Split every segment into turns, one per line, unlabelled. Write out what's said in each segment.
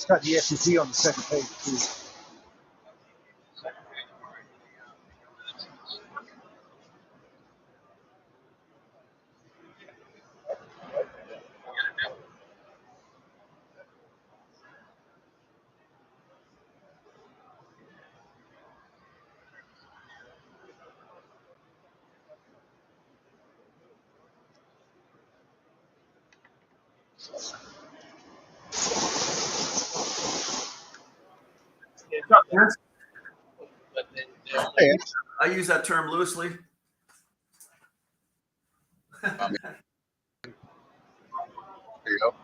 It's got the SEC on the second page too.
Hey, I use that term loosely.
There you go.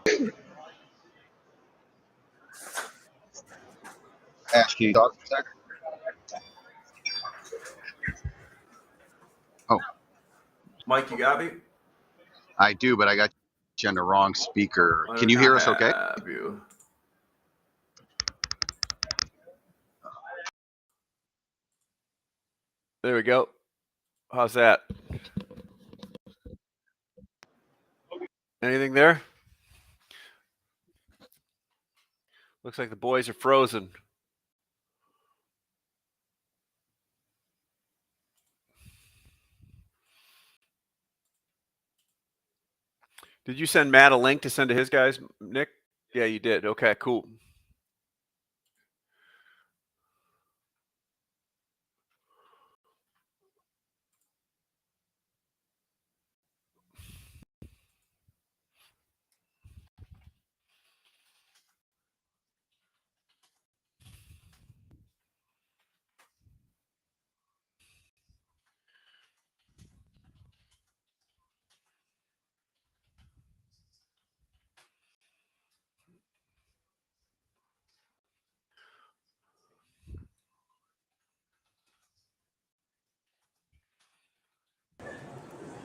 Ash, can you talk for a second? Oh,
Mike, you got me?
I do, but I got you on the wrong speaker. Can you hear us okay?
You.
There we go. How's that? Anything there? Looks like the boys are frozen. Did you send Matt a link to send to his guys, Nick? Yeah, you did. Okay, cool.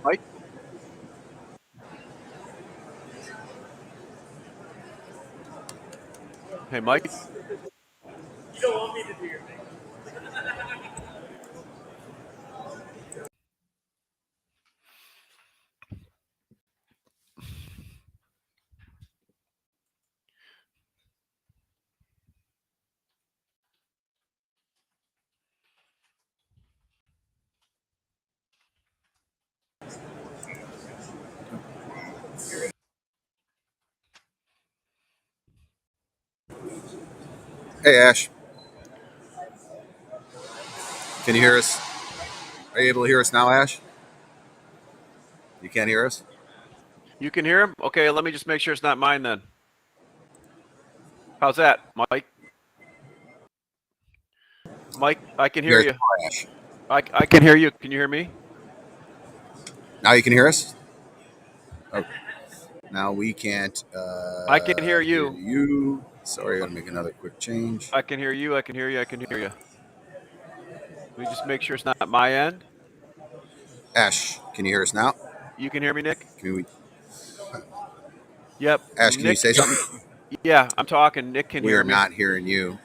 Mike? Hey, Mike?
You don't want me to do your thing.
Hey, Ash. Can you hear us? Are you able to hear us now, Ash? You can't hear us?
You can hear him? Okay, let me just make sure it's not mine then. How's that, Mike? Mike, I can hear you.
Ash.
I can hear you. Can you hear me?
Now you can hear us? Oh. Now we can't.
I can hear you.
You. Sorry, I gotta make another quick change.
I can hear you. I can hear you. I can hear you. Let me just make sure it's not my end.
Ash, can you hear us now?
You can hear me, Nick?
Can we?
Yep.
Ash, can you say something?
Yeah, I'm talking. Nick can hear me.
We're not hearing you.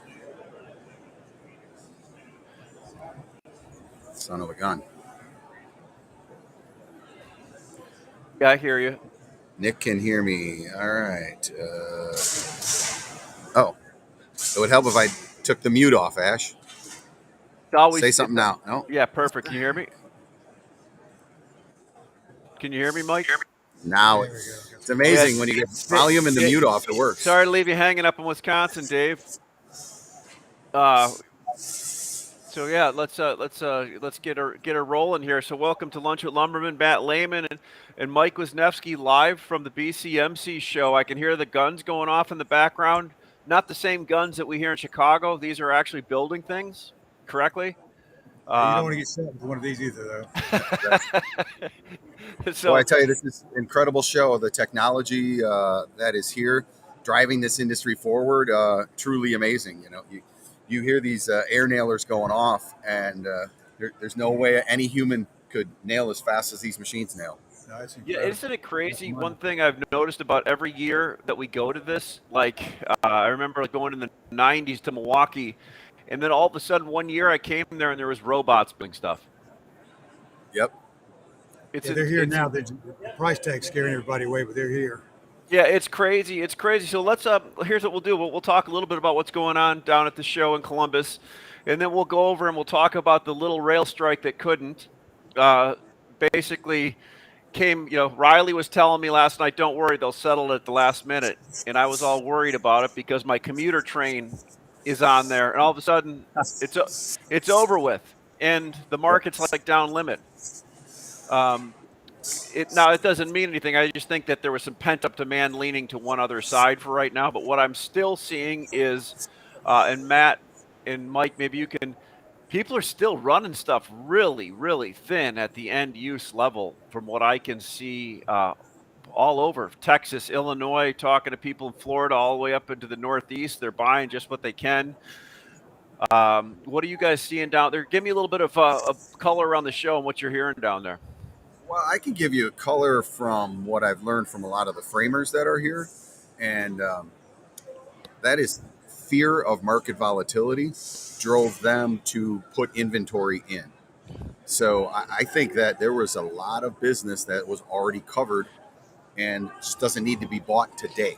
Son of a gun.
Yeah, I hear you.
Nick can hear me. All right. Oh, it would help if I took the mute off, Ash. Say something now. No?
Yeah, perfect. Can you hear me? Can you hear me, Mike?
Now it's amazing when you get volume and the mute off, it works.
Sorry to leave you hanging up in Wisconsin, Dave. So yeah, let's get her rolling here. So welcome to Lunch with Lumbermen, Matt Lehman and Mike Wisniewski live from the BCMC show. I can hear the guns going off in the background. Not the same guns that we hear in Chicago. These are actually building things correctly.
You don't want to get shot with one of these either, though.
So
well, I tell you, this is an incredible show. The technology that is here, driving this industry forward, truly amazing. You know, you hear these air nailers going off, and there's no way any human could nail as fast as these machines nail.
No,
yeah, isn't it crazy? One thing I've noticed about every year that we go to this, like I remember going in the 90s to Milwaukee, and then all of a sudden one year I came there and there was robots doing stuff.
Yep.
They're here now. The price tag's scaring everybody away, but they're here.
Yeah, it's crazy. It's crazy. So let's here's what we'll do. We'll talk a little bit about what's going on down at the show in Columbus, and then we'll go over and we'll talk about the little rail strike that couldn't. Uh, Basically came, Riley was telling me last night, don't worry, they'll settle it at the last minute. And I was all worried about it because my commuter train is on there, and all of a sudden it's over with, and the market's like down limit. Um, it doesn't mean anything. I just think that there was some pent up demand leaning to one other side for right now. But what I'm still seeing is, and Matt and Mike, maybe you can. People are still running stuff really, really thin at the end use level, from what I can see, all over Texas, Illinois. Talking to people in Florida, all the way up into the Northeast, they're buying just what they can. What are you guys seeing down there? Give me a little bit of color around the show and what you're hearing down there.
Well, I can give you a color from what I've learned from a lot of the framers that are here, and that is fear of market volatility drove them to put inventory in. So I think that there was a lot of business that was already covered and just doesn't need to be bought today.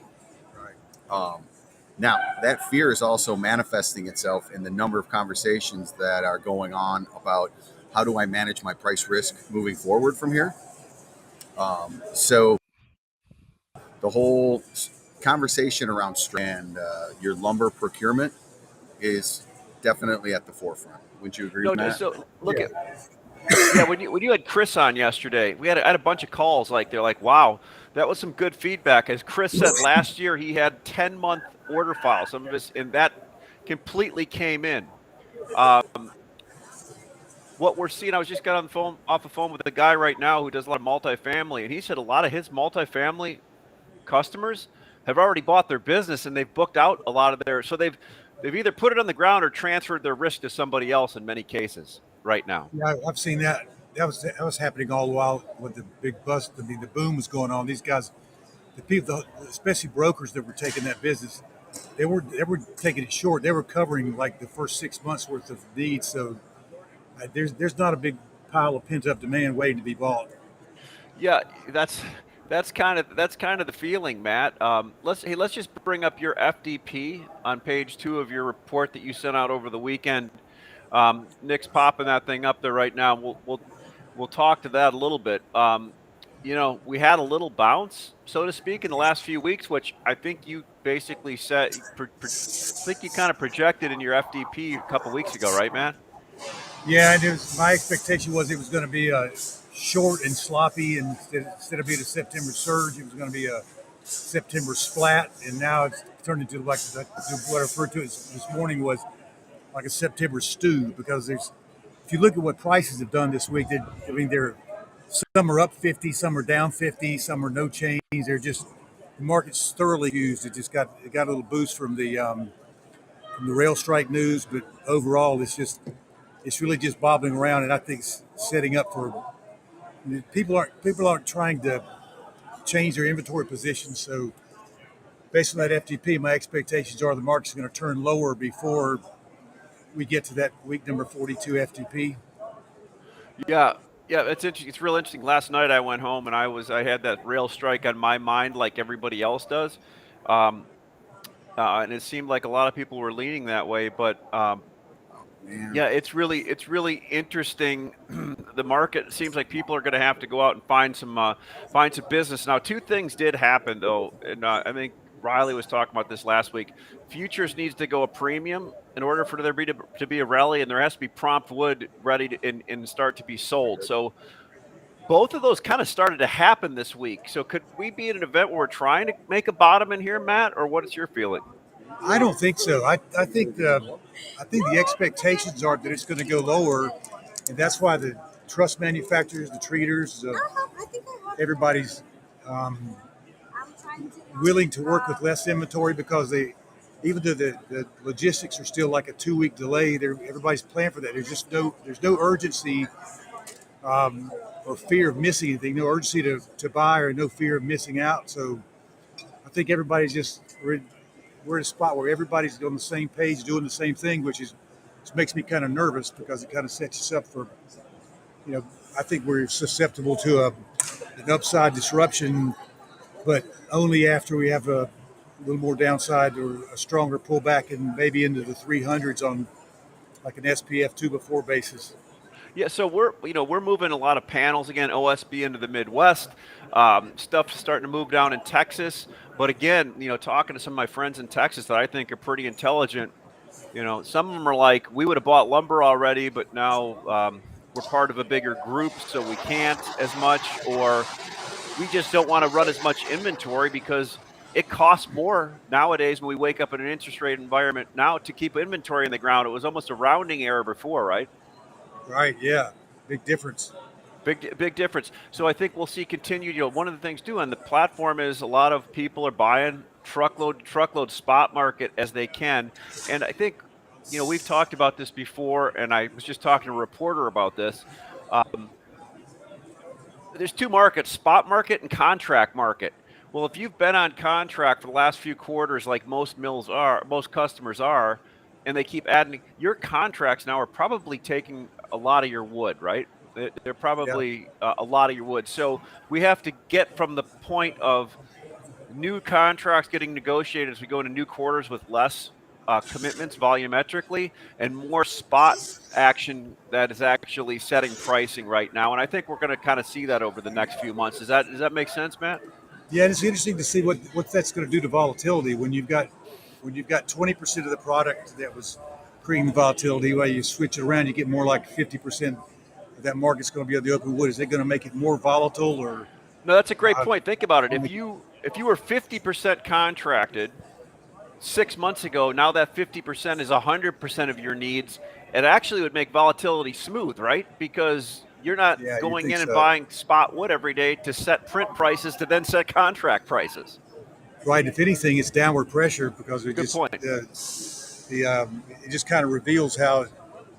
Now, that fear is also manifesting itself in the number of conversations that are going on about how do I manage my price risk moving forward from here. So the whole conversation around and your lumber procurement is definitely at the forefront. Wouldn't you agree with that?
So look at when you had Chris on yesterday, I had a bunch of calls. Like they're like, wow, that was some good feedback. As Chris said, last year he had 10-month order files. Some of us, and that completely came in. What we're seeing, I was just got off the phone with a guy right now who does a lot of multifamily, and he said a lot of his multifamily customers have already bought their business and they've booked out a lot of their. So they've either put it on the ground or transferred their risk to somebody else in many cases right now.
Yeah, I've seen that. That was happening all the while when the big bust, the boom was going on. These guys, the people, especially brokers that were taking that business, they were taking it short. They were covering like the first 6 months worth of needs. So there's not a big pile of pent up demand waiting to be bought.
Yeah, that's kind of the feeling, Matt. Let's just bring up your FDP on page 2 of your report that you sent out over the weekend. Nick's popping that thing up there right now. We'll talk to that a little bit. We had a little bounce, so to speak, in the last few weeks, which I think you basically said. Think you kind of projected in your FDP a couple weeks ago, right, Matt?
Yeah, and my expectation was it was going to be short and sloppy, and instead of being a September surge, it was going to be a September splat, and now it's turned into like what I referred to this morning was like a September stew, because if you look at what prices have done this week, they're some are up 50, some are down 50, some are no change. They're just the market's thoroughly used. It got a little boost from the rail strike news, but overall it's really just bobbing around, and I think it's setting up for people aren't trying to change their inventory positions. So based on that FTP, my expectations are the market's going to turn lower before we get to that week number 42 FTP.
Yeah, it's interesting. It's real interesting. Last night I went home and I had that rail strike on my mind, like everybody else does, and it seemed like a lot of people were leaning that way. But yeah, it's really interesting. The market seems like people are going to have to go out and find some business now. Two things did happen though, and I think Riley was talking about this last week. Futures needs to go a premium in order for there to be a rally, and there has to be prompt wood ready to and start to be sold. So both of those kind of started to happen this week. So could we be at an event where we're trying to make a bottom in here, Matt, or what is your feeling?
I don't think so. I think the expectations are that it's going to go lower, and that's why the truss manufacturers, the treaters, everybody's willing to work with less inventory, because even though the logistics are still like a 2-week delay, everybody's planning for that. There's no urgency or fear of missing anything, no urgency to buy, or no fear of missing out. So I think everybody's we're at a spot where everybody's on the same page doing the same thing, which makes me kind of nervous, because it kind of sets us up for, I think we're susceptible to an upside disruption but only after we have a little more downside or a stronger pullback and maybe into the 300s on like an SPF 2 before basis.
Yeah, so we're moving a lot of panels again, OSB into the Midwest. Stuff starting to move down in Texas, but again, talking to some of my friends in Texas that I think are pretty intelligent. Some of them are like, we would have bought lumber already, but now we're part of a bigger group, so we can't as much, or we just don't want to run as much inventory because it costs more nowadays when we wake up in an interest rate environment now to keep inventory in the ground. It was almost a rounding error before, right?
Right? Yeah, big difference.
Big difference. So I think we'll see continued. One of the things too on the platform is a lot of people are buying truckload spot market as they can, and I think we've talked about this before, and I was just talking to a reporter about this. Um, there's two markets: spot market and contract market. Well, if you've been on contract for the last few quarters, like most customers are, and they keep adding, your contracts now are probably taking a lot of your wood, right? They're
Yeah.
probably a lot of your wood. So we have to get from the point of new contracts getting negotiated as we go into new quarters with less commitments volumetrically and more spot action that is actually setting pricing right now. And I think we're going to kind of see that over the next few months. Does that make sense, Matt?
Yeah, it's interesting to see what that's going to do to volatility when you've got 20% of the product that was creating volatility. While you switch it around, you get more like 50% of that market's going to be on the open wood. Is it going to make it more volatile or
No, that's a great
uh,
point. Think about it. If
only?
you were 50% contracted 6 months ago, now that 50% is 100% of your needs, it actually would make volatility smooth, right? Because you're not
Yeah, you
going
think
in and
so?
buying spot wood every day to set print prices to then set contract prices.
Right. If anything, it's downward pressure because
Good point.
it just kind of reveals how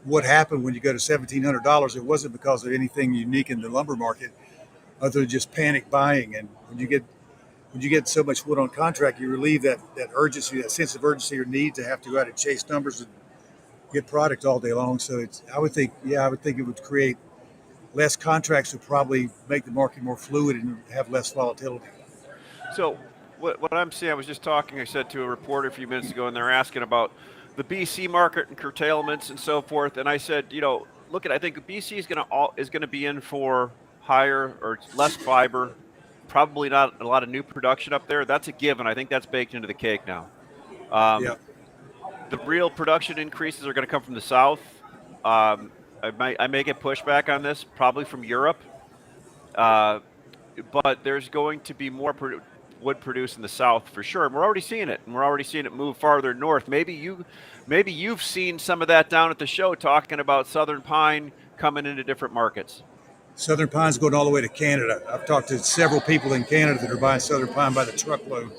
what happened when you go to $1,700. It wasn't because of anything unique in the lumber market, other than just panic buying. And when you get so much wood on contract, you relieve that urgency, that sense of urgency or need to have to go out and chase numbers and get product all day long. So I would think it would create less contracts would probably make the market more fluid and have less volatility.
So what I'm seeing, I was just talking, I said to a reporter a few minutes ago, and they're asking about the BC market and curtailments and so forth. And I said, look at, I think BC is going to be in for higher or less fiber, probably not a lot of new production up there. That's a given. I think that's baked into the cake now.
Yeah.
Um, the real production increases are going to come from the south. I may get pushback on this, probably from Europe. Uh, but there's going to be more wood produced in the south for sure, and we're already seeing it, and we're already seeing it move farther north. Maybe you've seen some of that down at the show, talking about southern pine coming into different markets.
Southern pine's going all the way to Canada. I've talked to several people in Canada that are buying southern pine by the truckload,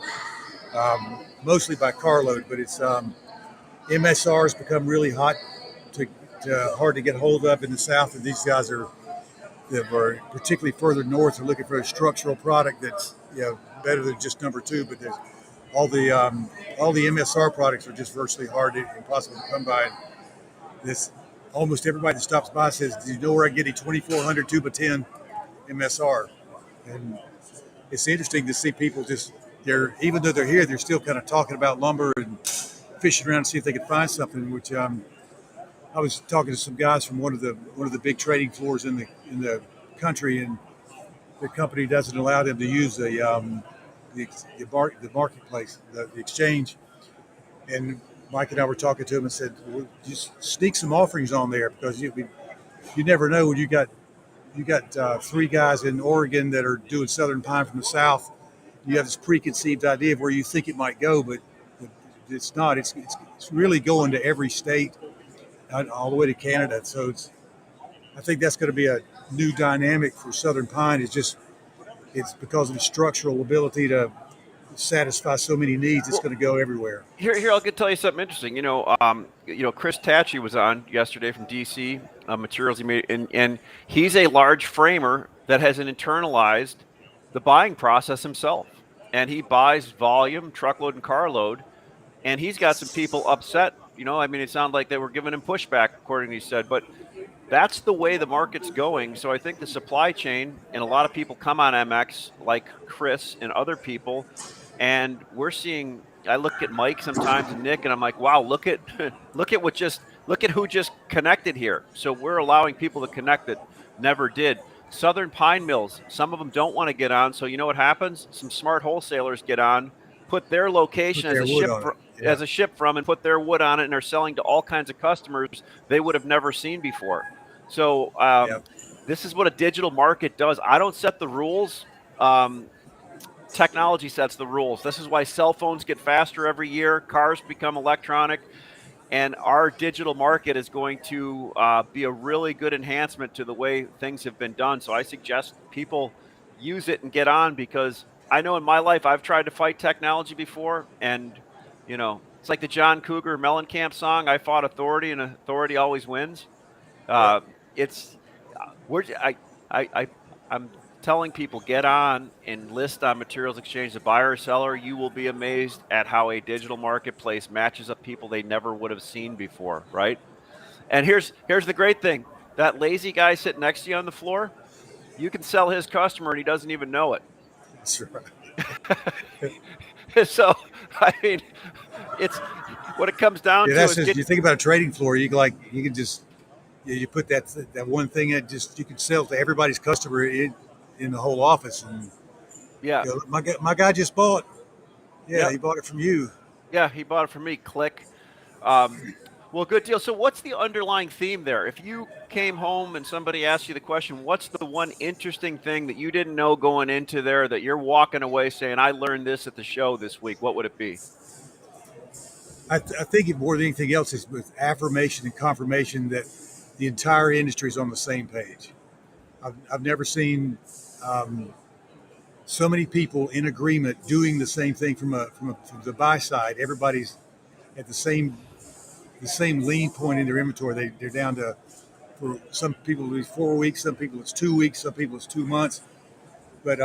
mostly by carload. But it's MSR has become really hot to hard to get hold of in the south, and these guys that are particularly further north are looking for a structural product that's better than just number two. But there's all the all the MSR products are just virtually impossible to come by. This almost everybody that stops by says, "Do you know where I get a 2400 2 by 10 MSR?" And it's interesting to see people just they're even though they're here, they're still kind of talking about lumber and fishing around to see if they can find something. Which I was talking to some guys from one of the big trading floors in the country, and the company doesn't allow them to use the marketplace, the exchange. And Mike and I were talking to him and said, well, just sneak some offerings on there because you never know when you got three guys in Oregon that are doing Southern Pine from the South. You have this preconceived idea of where you think it might go, but it's not. It's really going to every state, all the way to Canada. So I think that's going to be a new dynamic for Southern Pine. It's because of the structural ability to satisfy so many needs. It's
Well,
going to go everywhere.
here I'll tell you something interesting. Chris Tachi was on yesterday from DC Materials he made, and he's a large framer that has internalized the buying process himself, and he buys volume, truckload and carload, and he's got some people upset. I mean, it sounded like they were giving him pushback, according to he said, but that's the way the market's going. So I think the supply chain, and a lot of people come on MX like Chris and other people, and we're seeing. I look at Mike sometimes and Nick, and I'm like, wow, look at look at who just connected here. So we're allowing people to connect that never did. Southern Pine Mills, some of them don't want to get on. So you know what happens? Some smart wholesalers get on, put their
Put
location
their wood on it. Yeah.
as a ship from, and put their wood on it, and are selling to all kinds of customers they would have never seen before. So
Yep.
this is what a digital market does. I don't set the rules. Technology sets the rules. This is why cell phones get faster every year, cars become electronic, and our digital market is going to be a really good enhancement to the way things have been done. So I suggest people use it and get on, because I know in my life I've tried to fight technology before, and it's like the John Cougar Mellencamp song, I fought authority and authority always wins.
Yep.
It's we're I I'm telling people, get on and list on Materials Exchange, the buyer or seller. You will be amazed at how a digital marketplace matches up people they never would have seen before, right? And here's the great thing. That lazy guy sitting next to you on the floor, you can sell his customer and he doesn't even know it.
That's right.
So, I mean, it's what it comes down
Yeah,
to
that's
is
just, you think about a trading floor. You can just you put that one thing that just you can sell to everybody's customer in the whole office, and
yeah.
my guy just bought. Yeah,
Yep.
he bought it from you.
Yeah, he bought it from me. Click. Well, good deal. So, what's the underlying theme there? If you came home and somebody asked you the question, what's the one interesting thing that you didn't know going into there that you're walking away saying, I learned this at the show this week? What would it be?
I think it more than anything else is with affirmation and confirmation that the entire industry is on the same page. I've never seen so many people in agreement doing the same thing from the buy side. Everybody's at the same lean point in their inventory. They're down to, for some people it's 4 weeks, some people it's 2 weeks, some people it's 2 months. But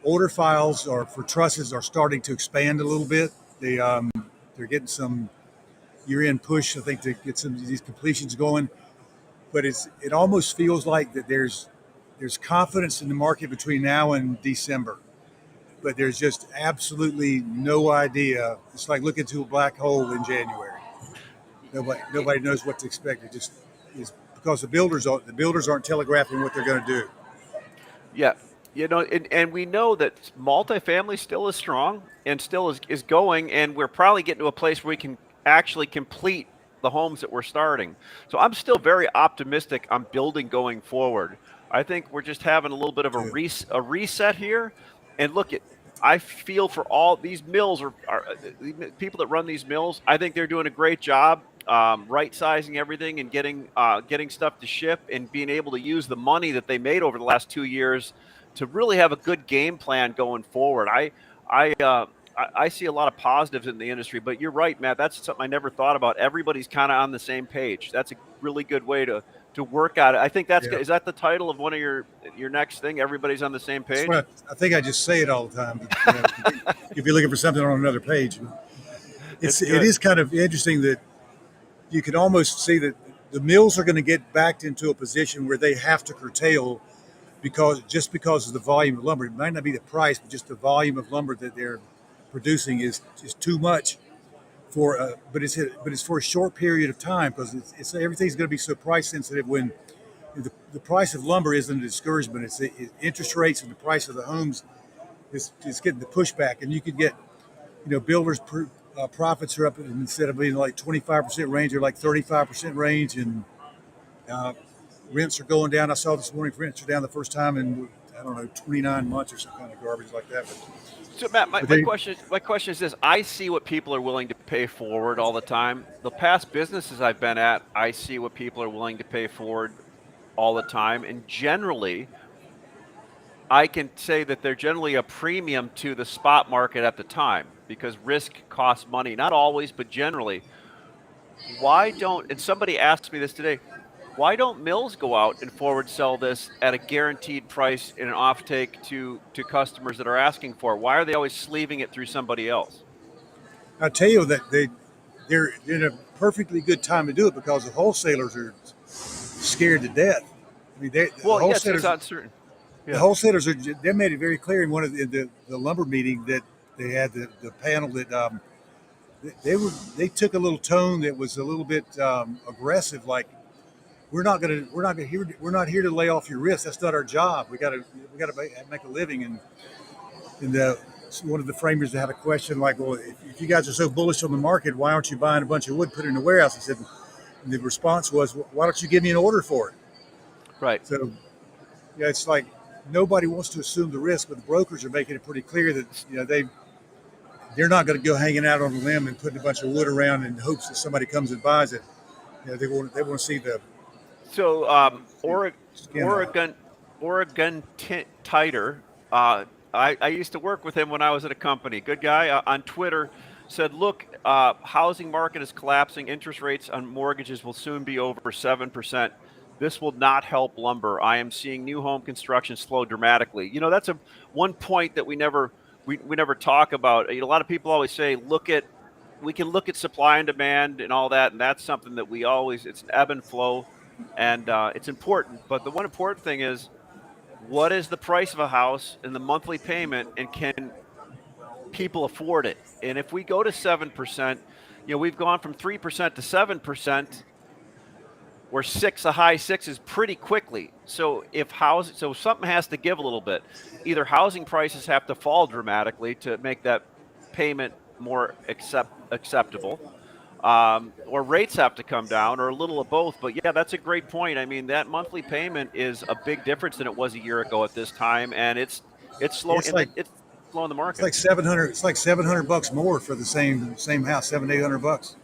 order files are for trusses are starting to expand a little bit. They're getting some year-end push, I think, to get some of these completions going. But it almost feels like that there's confidence in the market between now and December, but there's just absolutely no idea. It's like looking to a black hole in January. Nobody knows what to expect. It just is because the builders aren't telegraphing what they're going to do.
Yeah. And we know that multifamily still is strong and still is going, and we're probably getting to a place where we can actually complete the homes that we're starting. So I'm still very optimistic on building going forward. I think we're just having a little bit of
Too.
a reset here. And look at, I feel for all these mills are the people that run these mills. I think they're doing a great job right sizing everything and getting stuff to ship and being able to use the money that they made over the last 2 years to really have a good game plan going forward. I I see a lot of positives in the industry, but you're right, Matt. That's something I never thought about. Everybody's kind of on the same page. That's a really good way to work at it. I think that's
Yeah.
is that the title of one of your next thing? Everybody's on the same
That's
page.
what I think. I just say it all the time. But, if you're looking for something on another page,
It's
it
good.
is kind of interesting that you can almost see that the mills are going to get backed into a position where they have to curtail because of the volume of lumber. It might not be the price, but just the volume of lumber that they're producing is too much for. But it's for a short period of time because it's everything's going to be so price sensitive when the price of lumber isn't a discouragement. Interest rates and the price of the homes is getting the pushback, and you could get builders profits are up instead of being like 25% range, they're like 35% range, and uh, rents are going down. I saw this morning rents are down the first time in I don't know 29 months or some kind of garbage like that.
So Matt, my,
But
my
they,
question is this: I see what people are willing to pay forward all the time. The past businesses I've been at, I see what people are willing to pay forward all the time, and generally, I can say that they're generally a premium to the spot market at the time because risk costs money. Not always, but generally. Why don't? And somebody asked me this today. Why don't mills go out and forward sell this at a guaranteed price in an offtake to customers that are asking for it? Why are they always sleeving it through somebody else?
I tell you that they're in a perfectly good time to do it because the wholesalers are scared to death. I mean, the
Well, yes,
wholesalers,
it's uncertain.
the
Yeah.
wholesalers are. They made it very clear in one of the lumber meeting that they had the panel that they took a little tone that was a little bit aggressive, like we're not here to lay off your wrist. That's not our job. We got to make a living. And one of the framers had a question like, well, if you guys are so bullish on the market, why aren't you buying a bunch of wood, put it in the warehouse? He said, and the response was, well, why don't you give me an order for it?
Right.
So yeah, it's like nobody wants to assume the risk, but the brokers are making it pretty clear that they're not going to go hanging out on a limb and putting a bunch of wood around in hopes that somebody comes and buys it. They want to see the
So
skin
Oregon Titer. I used to work with him when I was at a company. Good guy on Twitter said, "Look, housing market is collapsing. Interest rates on mortgages will soon be over 7%. This will not help lumber. I am seeing new home construction slow dramatically." You know, that's one point that we never talk about. You know, a lot of people always say, we can look at supply and demand and all that, and that's something that it's an ebb and flow, and it's important. But the one important thing is, what is the price of a house and the monthly payment, and can people afford it? And if we go to 7%, we've gone from 3% to 7%, where a high sixes pretty quickly. So so something has to give a little bit. Either housing prices have to fall dramatically to make that payment more acceptable, or rates have to come down, or a little of both. But yeah, that's a great point. I mean, that monthly payment is a big difference than it was a year ago at this time, and it's slow. It's slowing the market.
It's like 700. It's like $700 more for the same house, $700-800.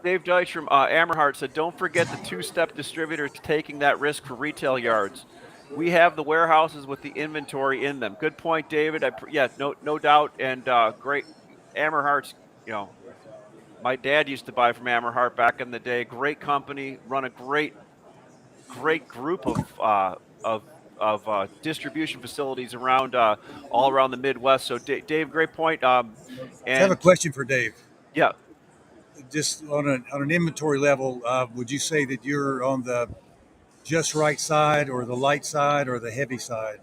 Dave Deitch from Ammerhart said, "Don't forget the two-step distributors taking that risk for retail yards. We have the warehouses with the inventory in them." Good point, David. No doubt, and great. Ammerhart's, my dad used to buy from Ammerhart back in the day. Great company, run a great group of distribution facilities around all around the Midwest. So, Dave, great point.
I have a question for Dave.
Yeah.
Just on an inventory level, would you say that you're on the just right side, or the light side, or the heavy side?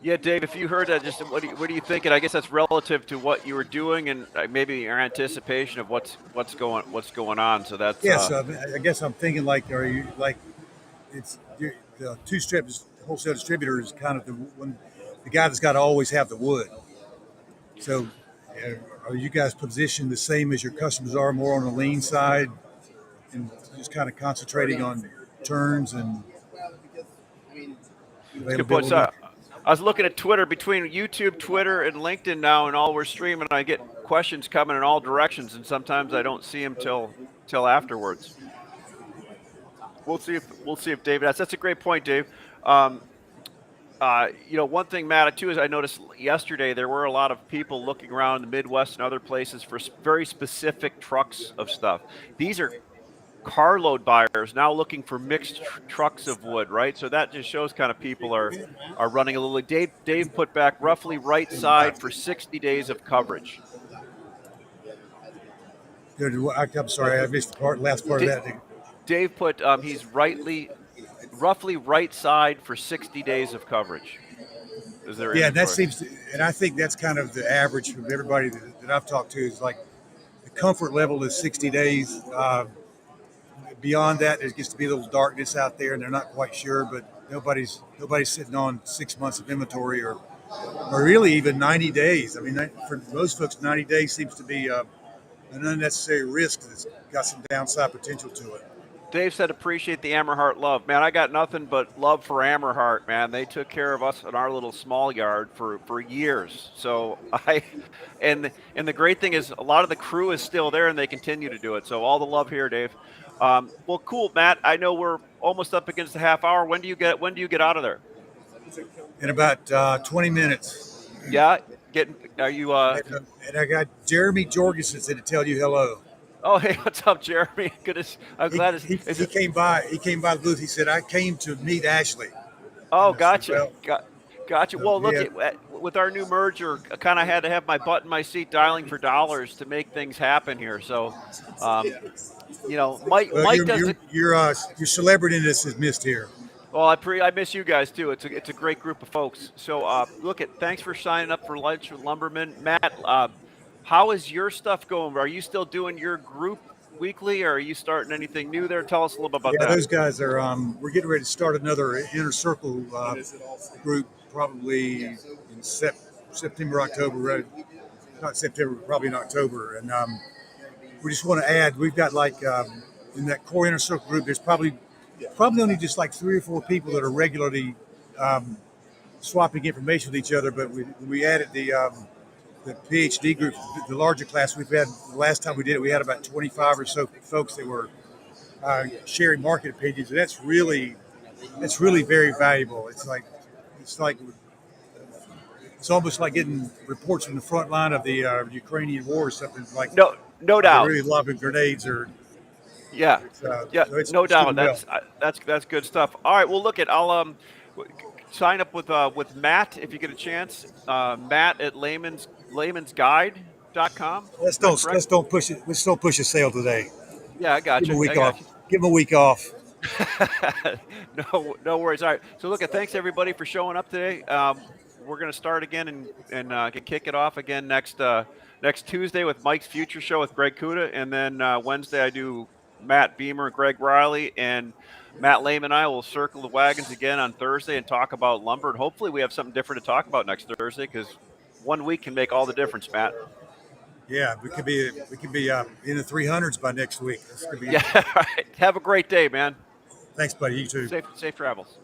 Yeah, Dave, if you heard that, just what are you thinking? I guess that's relative to what you were doing, and maybe your anticipation of what's going on. So that's
So I guess I'm thinking, like, are you like the two-step wholesale distributor is kind of the guy that's got to always have the wood. So are you guys positioned the same as your customers are, more on the lean side, and just kind of concentrating on turns and
good point. So I was looking at Twitter, between YouTube, Twitter, and LinkedIn now, and all we're streaming. I get questions coming in all directions, and sometimes I don't see them till afterwards. We'll see if David has. That's a great point, Dave. One thing, Matt, too, is I noticed yesterday there were a lot of people looking around the Midwest and other places for very specific trucks of stuff. These are carload buyers now looking for mixed trucks of wood, right? So that just shows kind of people are running a little. Dave put back roughly right side for 60 days of coverage.
Good. I'm sorry, I missed the last part of that.
Dave put he's roughly right side for 60 days of coverage.
That seems and I think that's kind of the average from everybody that I've talked to, is like the comfort level is 60 days. Beyond that, there gets to be a little darkness out there, and they're not quite sure. But nobody's sitting on 6 months of inventory, or really even 90 days. I mean, for most folks, 90 days seems to be an unnecessary risk that's got some downside potential to it.
Dave said, "Appreciate the Ammerhart love." Man, I got nothing but love for Ammerhart, man. They took care of us in our little small yard for years. So and the great thing is a lot of the crew is still there, and they continue to do it. So all the love here, Dave. Well, cool, Matt. I know we're almost up against the half hour. When do you get out of there?
In about 20 minutes.
Yeah. Are you?
And I got Jeremy Jorgensen to tell you hello.
Oh, hey, what's up, Jeremy? Goodness, I'm glad
he came by. He came by the booth. He said, "I came to meet Ashley."
Oh, gotcha. Gotcha.
So,
Well, look
yeah,
at with our new merger, I kind of had to have my butt in my seat dialing for dollars to make things happen here. So, um,
well,
Mike does the.
your celebrityness is missed here.
Well, I miss you guys too. It's a great group of folks. So, look at thanks for signing up for lunch with Lumberman, Matt. How is your stuff going? Are you still doing your group weekly, or are you starting anything new there? Tell us a little bit about
Yeah,
that.
those guys are. We're getting ready to start another inner circle group probably in September, October. Right? Not September, probably in October. And we just want to add. We've got like in that core inner circle group. There's probably only just like 3 or 4 people that are regularly um, swapping information with each other. But we added the PhD group, the larger class. We've had the last time we did it, we had about 25 or so folks that were sharing market opinions, and that's really very valuable. It's like it's almost like getting reports from the front line of the Ukrainian war or something like.
No
Are they
doubt.
really lobbing grenades or?
Yeah, yeah,
So
no
it's
doubt.
doing well.
That's good stuff. All right, well, look at I'll sign up with Matt if you get a chance. Matt at laymansguide.com. Is that correct?
Let's don't push it. Let's don't push a sale today.
Yeah, I got
Give them
you.
a week
I got
off.
you.
Give them a week off.
No worries. All right. So look, thanks everybody for showing up today. We're gonna start again and kick it off again next Tuesday with Mike's Future Show with Greg Kuda, and then Wednesday I do Matt Beamer, Greg Riley, and Matt Lame and I will circle the wagons again on Thursday and talk about lumber. And hopefully we have something different to talk about next Thursday because 1 week can make all the difference, Matt.
Yeah, we could be in the 300s by next week. This could be.
Yeah. All right. Have a great day, man.
Thanks, buddy. You too.
Safe travels.